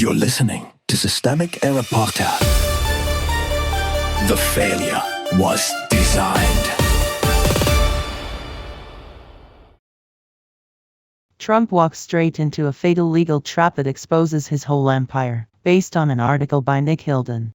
You're listening to Systemic Error Podcast. The failure was designed. Trump walks straight into a fatal legal trap that exposes his whole empire, based on an article by Nick Hilden.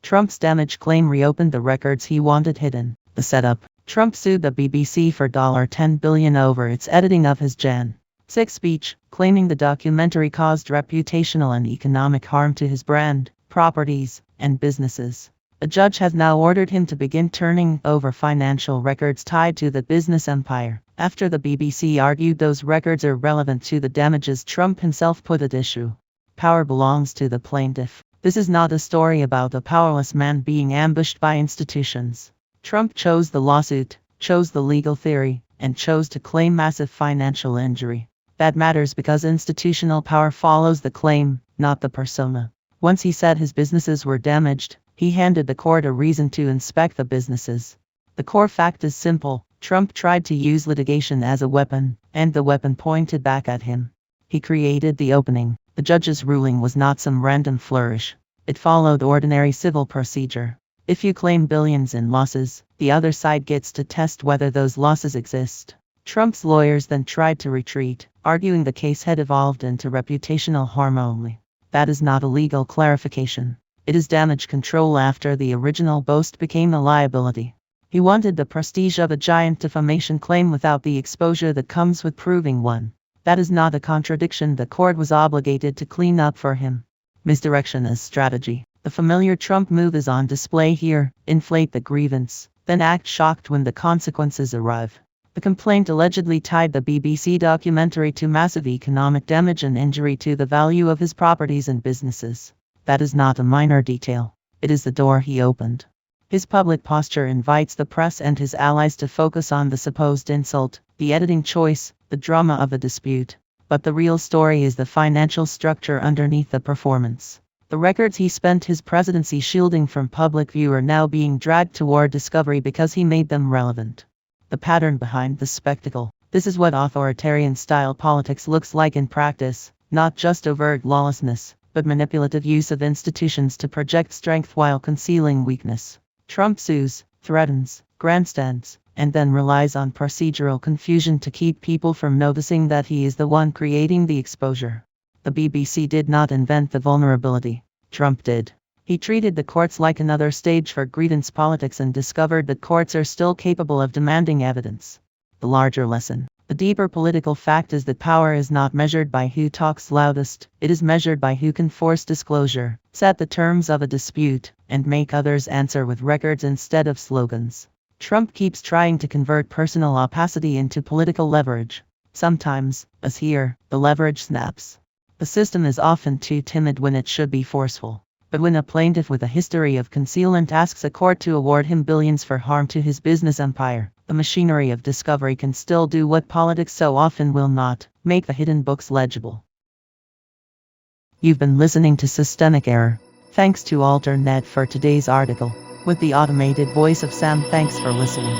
Trump's damage claim reopened the records he wanted hidden. The setup: Trump sued the BBC for $10 billion over its editing of his Jan. 6 speech, claiming the documentary caused reputational and economic harm to his brand, properties, and businesses. A judge has now ordered him to begin turning over financial records tied to the business empire, after the BBC argued those records are relevant to the damages Trump himself put at issue. Power belongs to the plaintiff. This is not a story about a powerless man being ambushed by institutions. Trump chose the lawsuit, chose the legal theory, and chose to claim massive financial injury. That matters because institutional power follows the claim, not the persona. Once he said his businesses were damaged, he handed the court a reason to inspect the businesses. The core fact is simple: Trump tried to use litigation as a weapon, and the weapon pointed back at him. He created the opening. The judge's ruling was not some random flourish. It followed ordinary civil procedure. If you claim billions in losses, the other side gets to test whether those losses exist. Trump's lawyers then tried to retreat, arguing the case had evolved into reputational harm only. That is not a legal clarification. It is damage control after the original boast became a liability. He wanted the prestige of a giant defamation claim without the exposure that comes with proving one. That is not a contradiction the court was obligated to clean up for him. Misdirection as strategy. The familiar Trump move is on display here: inflate the grievance, then act shocked when the consequences arrive. The complaint allegedly tied the BBC documentary to massive economic damage and injury to the value of his properties and businesses. That is not a minor detail. It is the door he opened. His public posture invites the press and his allies to focus on the supposed insult, the editing choice, the drama of the dispute. But the real story is the financial structure underneath the performance. The records he spent his presidency shielding from public view are now being dragged toward discovery because he made them relevant. The pattern behind the spectacle. This is what authoritarian-style politics looks like in practice, not just overt lawlessness, but manipulative use of institutions to project strength while concealing weakness. Trump sues, threatens, grandstands, and then relies on procedural confusion to keep people from noticing that he is the one creating the exposure. The BBC did not invent the vulnerability. Trump did. He treated the courts like another stage for grievance politics and discovered that courts are still capable of demanding evidence. The larger lesson. The deeper political fact is that power is not measured by who talks loudest, it is measured by who can force disclosure, set the terms of a dispute, and make others answer with records instead of slogans. Trump keeps trying to convert personal opacity into political leverage. Sometimes, as here, the leverage snaps. The system is often too timid when it should be forceful. But when a plaintiff with a history of concealment asks a court to award him billions for harm to his business empire, the machinery of discovery can still do what politics so often will not: make the hidden books legible. You've been listening to Systemic Error. Thanks to AlterNet for today's article. With the automated voice of Sam, thanks for listening.